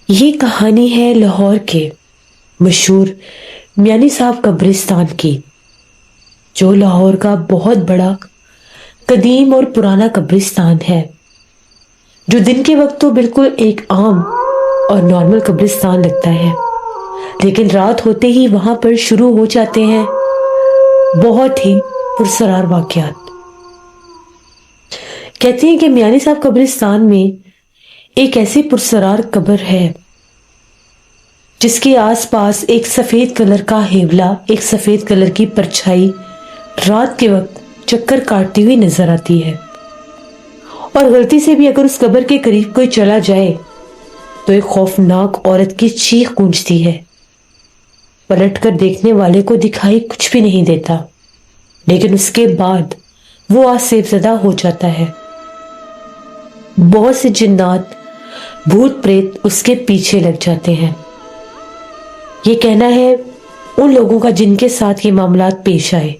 یہ کہانی ہے لاہور کے مشہور میانی صاحب قبرستان کی، جو لاہور کا بہت بڑا قدیم اور پرانا قبرستان ہے، جو دن کے وقت تو بالکل ایک عام اور نارمل قبرستان لگتا ہے، لیکن رات ہوتے ہی وہاں پر شروع ہو جاتے ہیں بہت ہی پرسرار واقعات۔ کہتے ہیں کہ میانی صاحب قبرستان میں ایک ایسی پرسرار قبر ہے جس کے آس پاس ایک سفید کلر کا ہیولا، ایک سفید کلر کی پرچھائی رات کے وقت چکر کاٹتی ہوئی نظر آتی ہے، اور غلطی سے بھی اگر اس قبر کے قریب کوئی چلا جائے تو ایک خوفناک عورت کی چیخ گونجتی ہے۔ پلٹ کر دیکھنے والے کو دکھائی کچھ بھی نہیں دیتا، لیکن اس کے بعد وہ آسیب زدہ ہو جاتا ہے۔ بہت سے جنات، بھوت پریت اس کے پیچھے لگ جاتے ہیں۔ یہ کہنا ہے ان لوگوں کا جن کے ساتھ یہ معاملات پیش آئے۔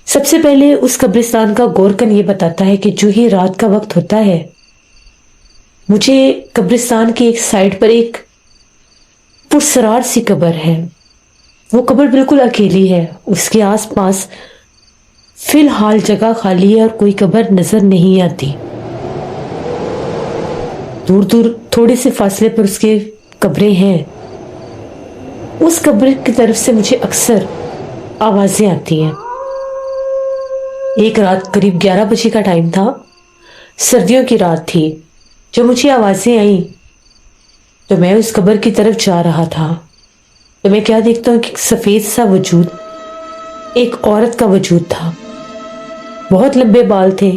سب سے پہلے اس قبرستان کا گورکن یہ بتاتا ہے کہ جو ہی رات کا وقت ہوتا ہے، مجھے قبرستان کی ایک سائڈ پر ایک پرسرار سی قبر ہے۔ وہ قبر بالکل اکیلی ہے، اس کے آس پاس فی الحال جگہ خالی ہے اور کوئی قبر نظر نہیں آتی۔ دور دور تھوڑے سے فاصلے پر اس کے قبریں ہیں۔ اس قبر کی طرف سے مجھے اکثر آوازیں آتی ہیں۔ ایک رات قریب 11 بجے کا ٹائم تھا، سردیوں کی رات تھی، جب مجھے آوازیں آئیں تو میں اس قبر کی طرف جا رہا تھا، تو میں کیا دیکھتا ہوں کہ سفید سا وجود، ایک عورت کا وجود تھا، بہت لمبے بال تھے،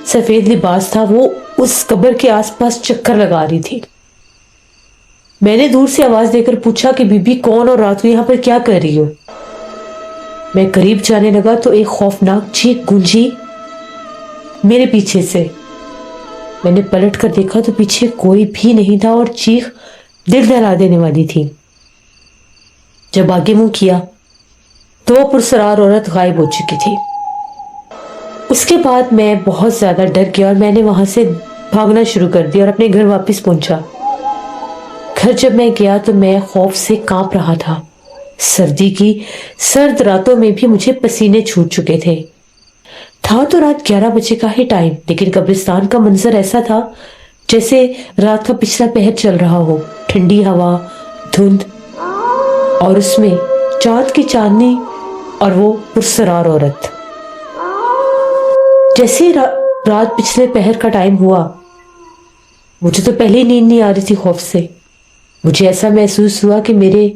سفید لباس تھا، وہ اس قبر کے آس پاس چکر لگا رہی تھی۔ میں نے دور سے آواز دے کر پوچھا کہ بی بی کون اور رات کو یہاں پر کیا کر رہی ہو؟ میں قریب جانے لگا تو ایک خوفناک چیخ گونجی میرے پیچھے سے۔ میں نے پلٹ کر دیکھا تو پیچھے کوئی بھی نہیں تھا اور چیخ دل دہلا دینے والی تھی۔ جب آگے منہ کیا تو وہ پرسرار عورت غائب ہو چکی تھی۔ اس کے بعد میں بہت زیادہ ڈر گیا اور میں نے وہاں سے بھاگنا شروع کر دیا اور اپنے گھر واپس پہنچا۔ گھر جب میں گیا تو میں خوف سے کانپ رہا تھا۔ سردی کی سرد راتوں میں بھی مجھے پسینے چھوٹ چکے تھے۔ تھا تو رات 11 بجے کا ہی ٹائم، لیکن قبرستان کا منظر ایسا تھا جیسے رات کا پچھلا پہر چل رہا ہو، ٹھنڈی ہوا، دھند، اور اس میں چاند کی چاندنی اور وہ پرسرار عورت۔ جیسے رات پچھلے پہر کا ٹائم ہوا، مجھے تو پہلے نیند نہیں آ رہی تھی خوف سے۔ مجھے ایسا محسوس ہوا کہ میرے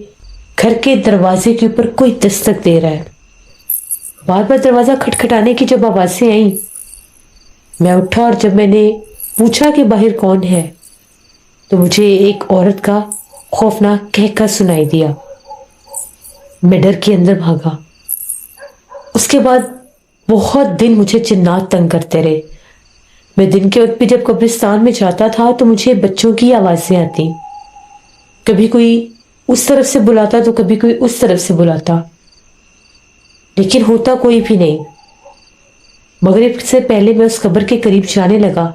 گھر کے دروازے کے اوپر کوئی دستک دے رہا ہے۔ بار بار دروازہ کھٹکھٹانے کی جب آوازیں آئیں، میں اٹھا اور جب میں نے پوچھا کہ باہر کون ہے تو مجھے ایک عورت کا خوفناک کہکا سنائی دیا۔ میں ڈر کے اندر بھاگا۔ اس کے بعد بہت دن مجھے جنات تنگ کرتے رہے۔ میں دن کے وقت بھی جب قبرستان میں جاتا تھا تو مجھے بچوں کی آوازیں آتی، کبھی کوئی اس طرف سے بلاتا تو کبھی کوئی اس طرف سے بلاتا، لیکن ہوتا کوئی بھی نہیں۔ مغرب سے پہلے میں اس قبر کے قریب جانے لگا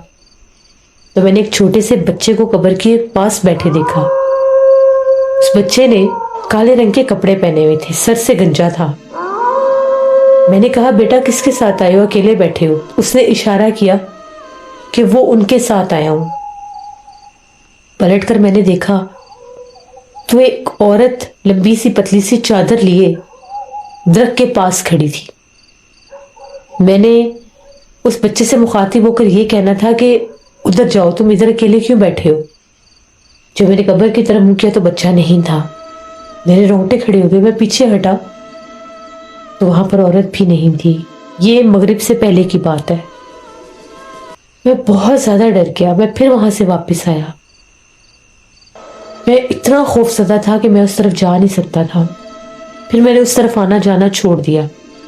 تو میں نے ایک چھوٹے سے بچے کو قبر کے پاس بیٹھے دیکھا۔ اس بچے نے کالے رنگ کے کپڑے پہنے ہوئے تھے، سر سے گنجا تھا۔ میں نے کہا بیٹا کس کے ساتھ آئے ہو، اکیلے بیٹھے ہو؟ اس نے اشارہ کیا کہ وہ ان کے ساتھ آیا ہوں۔ پلٹ کر میں نے دیکھا تو ایک عورت لمبی سی پتلی سی چادر لیے درخت کے پاس کھڑی تھی۔ میں نے اس بچے سے مخاطب ہو کر یہ کہنا تھا کہ ادھر جاؤ، تم ادھر اکیلے کیوں بیٹھے ہو؟ جب میں نے قبر کی طرف منہ کیا تو بچہ نہیں تھا۔ میرے رونگٹے کھڑے ہو گئے۔ میں پیچھے ہٹا تو وہاں پر عورت بھی نہیں تھی۔ یہ مغرب سے پہلے کی بات ہے۔ میں بہت زیادہ ڈر گیا۔ میں پھر وہاں سے واپس آیا۔ میں اتنا خوف زدہ تھا کہ میں اس طرف جا نہیں سکتا تھا۔ پھر میں نے اس طرف آنا جانا چھوڑ دیا،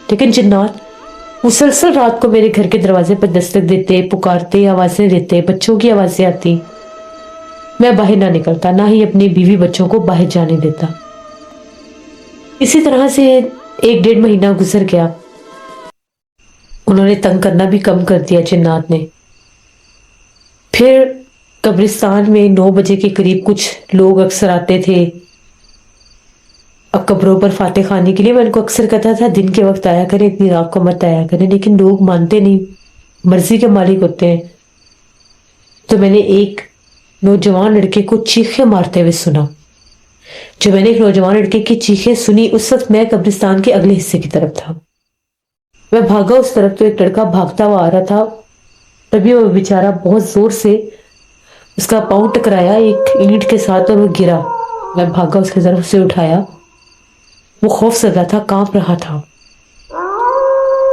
لیکن جنات مسلسل رات کو میرے گھر کے دروازے پر دستک دیتے، پکارتے، آوازیں دیتے، بچوں کی آوازیں آتی۔ میں باہر نہ نکلتا، نہ ہی اپنی بیوی بچوں کو باہر جانے دیتا۔ اسی طرح سے 1 ڈیڑھ مہینہ گزر گیا۔ انہوں نے تنگ کرنا بھی کم کر دیا جنات نے۔ پھر قبرستان میں 9 بجے کے قریب کچھ لوگ اکثر آتے تھے اب قبروں پر فاتح خوانی کے لیے۔ میں ان کو اکثر کہتا تھا دن کے وقت آیا کریں، اتنی رات کو مت آیا کریں، لیکن لوگ مانتے نہیں، مرضی کے مالک ہوتے ہیں۔ تو میں نے ایک نوجوان لڑکے کو چیخیں مارتے ہوئے سنا۔ جب میں نے ایک نوجوان لڑکے کی چیخیں سنی، اس وقت میں قبرستان کے اگلے حصے کی طرف تھا۔ میں بھاگا اس طرف تو ایک لڑکا بھاگتا ہوا آ رہا تھا، تبھی وہ بیچارہ بہت زور سے اس کا پاؤں ٹکرایا ایک اینٹ کے ساتھ اور وہ گرا۔ میں بھاگا اس کی طرف، اسے اٹھایا۔ وہ خوف زدہ تھا، کانپ رہا تھا۔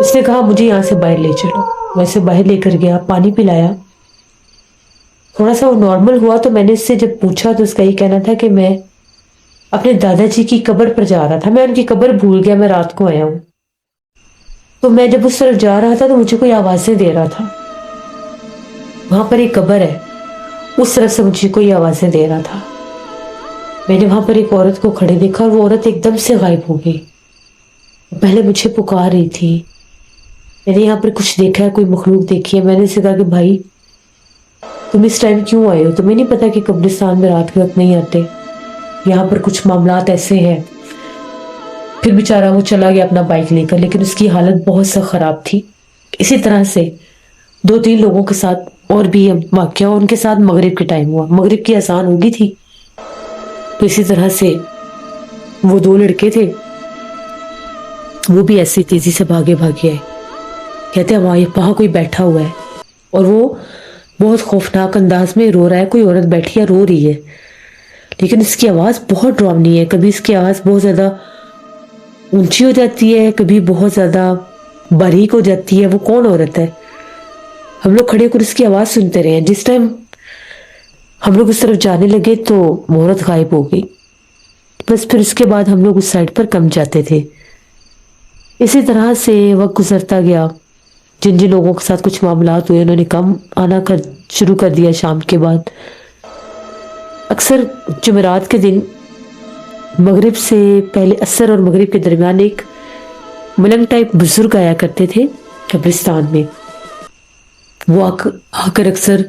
اس نے کہا مجھے یہاں سے باہر لے چلو۔ میں اسے باہر لے کر گیا، پانی پلایا، تھوڑا سا وہ نارمل ہوا۔ تو میں نے اس سے جب پوچھا تو اس کا یہ کہنا تھا کہ میں اپنے دادا جی کی قبر پر جا رہا تھا، میں ان کی قبر بھول گیا، میں رات کو آیا ہوں۔ تو میں جب اس طرف جا رہا تھا تو مجھے کوئی آوازیں دے رہا تھا، وہاں پر ایک قبر ہے، اس طرف سے مجھے کوئی آوازیں دے رہا تھا۔ میں نے وہاں پر ایک عورت کو کھڑے دیکھا اور وہ عورت ایک دم سے غائب ہو گئی۔ پہلے مجھے پکار رہی تھی، میں نے یہاں پر کچھ دیکھا ہے، کوئی مخلوق دیکھی ہے۔ میں نے اسے کہا کہ بھائی تم اس ٹائم کیوں آئے ہو؟ تمہیں نہیں پتا کہ قبرستان میں رات کے وقت نہیں آتے، یہاں پر کچھ معاملات ایسے ہیں۔ پھر بیچارہ وہ چلا گیا اپنا بائک لے کر، لیکن اس کی حالت بہت سا خراب تھی۔ اسی طرح سے 2-3 لوگوں کے ساتھ اور بھی واقعہ، ان کے ساتھ مغرب کے ٹائم ہوا، مغرب کی اذان ہو گئی تھی۔ تو اسی طرح سے وہ 2 لڑکے تھے، وہ بھی ایسی تیزی سے بھاگے آئے، کہتے ہیں وہاں کوئی بیٹھا ہوا ہے، اور وہ بہت خوفناک انداز میں رو رہا ہے، کوئی عورت بیٹھی ہے رو رہی ہے، لیکن اس کی آواز بہت ڈراؤنی ہے، کبھی اس کی آواز بہت زیادہ اونچی ہو جاتی ہے، کبھی بہت زیادہ باریک ہو جاتی ہے۔ وہ کون عورت ہے؟ ہم لوگ کھڑے ہو کر اس کی آواز سنتے رہے ہیں۔ جس ٹائم ہم لوگ اس طرف جانے لگے تو عورت غائب ہو گئی۔ بس پھر اس کے بعد ہم لوگ اس سائڈ پر کم جاتے تھے۔ اسی طرح سے وقت گزرتا گیا، جن لوگوں کے ساتھ کچھ معاملات ہوئے انہوں نے کم آنا شروع کر دیا۔ شام کے بعد اکثر جمعرات کے دن مغرب سے پہلے، عصر اور مغرب کے درمیان ایک ملنگ ٹائپ بزرگ آیا کرتے تھے قبرستان میں۔ وہ آ کر اکثر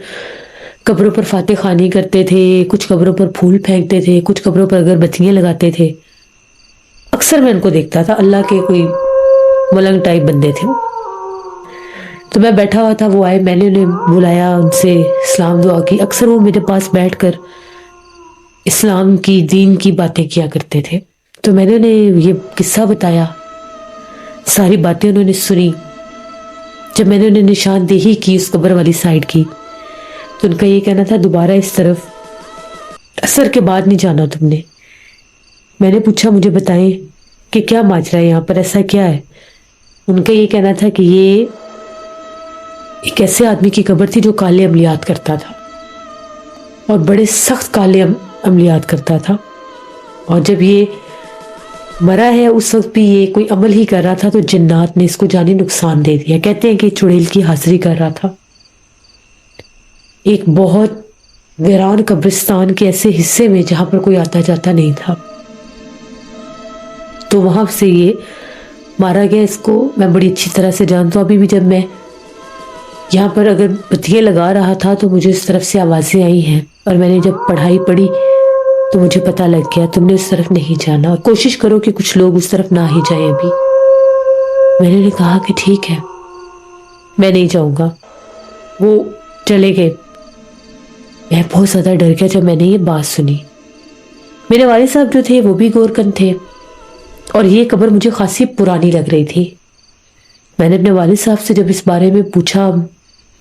قبروں پر فاتح خوانی کرتے تھے، کچھ قبروں پر پھول پھینکتے تھے، کچھ قبروں پر اگربتیاں لگاتے تھے۔ اکثر میں ان کو دیکھتا تھا، اللہ کے کوئی ملنگ ٹائپ بندے تھے۔ تو میں بیٹھا ہوا تھا، وہ آئے، میں نے انہیں بلایا، ان سے اسلام دعا کی۔ اکثر وہ میرے پاس بیٹھ کر اسلام کی، دین کی باتیں کیا کرتے تھے۔ تو میں نے انہیں یہ قصہ بتایا، ساری باتیں انہوں نے سنی۔ جب میں نے انہیں نشاندہی کی اس قبر والی سائڈ کی تو ان کا یہ کہنا تھا دوبارہ اس طرف عصر کے بعد نہیں جانا تم نے۔ میں نے پوچھا مجھے بتائیں کہ کیا ماجرا ہے یہاں پر، ایسا کیا ہے؟ ان کا یہ کہنا تھا کہ یہ ایک ایسے آدمی کی قبر تھی جو کالے عملیات کرتا تھا، اور بڑے سخت کالے عملیات کرتا تھا، اور جب یہ مرا ہے اس وقت بھی یہ کوئی عمل ہی کر رہا تھا تو جنات نے اس کو جانی نقصان دے دیا۔ کہتے ہیں کہ چڑیل کی حاضری کر رہا تھا ایک بہت ویران قبرستان کے ایسے حصے میں جہاں پر کوئی آتا جاتا نہیں تھا، تو وہاں سے یہ مارا گیا۔ اس کو میں بڑی اچھی طرح سے جانتا ہوں۔ ابھی بھی جب میں یہاں پر اگر بتیاں لگا رہا تھا تو مجھے اس طرف سے آوازیں آئی ہیں، اور میں نے جب پڑھائی پڑھی تو مجھے پتہ لگ گیا تم نے اس طرف نہیں جانا، اور کوشش کرو کہ کچھ لوگ اس طرف نہ ہی جائیں ابھی۔ میں نے کہا کہ ٹھیک ہے، میں نہیں جاؤں گا۔ وہ چلے گئے۔ میں بہت زیادہ ڈر گیا جب میں نے یہ بات سنی۔ میرے والد صاحب جو تھے وہ بھی گورکن تھے، اور یہ قبر مجھے خاصی پرانی لگ رہی تھی۔ میں نے اپنے والد صاحب سے جب اس بارے میں پوچھا،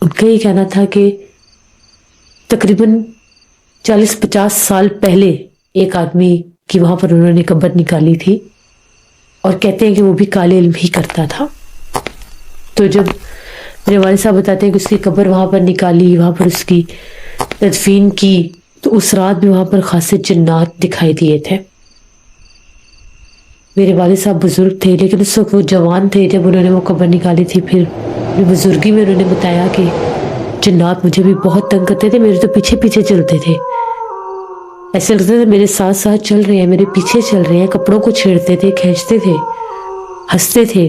ان کا یہ کہنا تھا کہ تقریباً 40-50 سال پہلے ایک آدمی کی وہاں پر انہوں نے قبر نکالی تھی، اور کہتے ہیں کہ وہ بھی کالے علم ہی کرتا تھا۔ تو جب میرے والد صاحب بتاتے ہیں کہ اس کی قبر وہاں پر نکالی، وہاں پر اس کی تدفین کی، تو اس رات بھی وہاں پر خاصے جنات دکھائی دیے تھے۔ میرے والد صاحب بزرگ تھے، لیکن اس وقت وہ جوان تھے جب انہوں نے وہ قبر نکالی تھی۔ پھر بزرگی میں انہوں نے بتایا کہ جنات مجھے بھی بہت تنگ کرتے تھے، میرے تو پیچھے پیچھے چلتے تھے، ایسے لگتا تھا میرے ساتھ ساتھ چل رہے ہیں، میرے پیچھے چل رہے ہیں، کپڑوں کو چھیڑتے تھے، کھینچتے تھے، ہنستے تھے،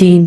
3।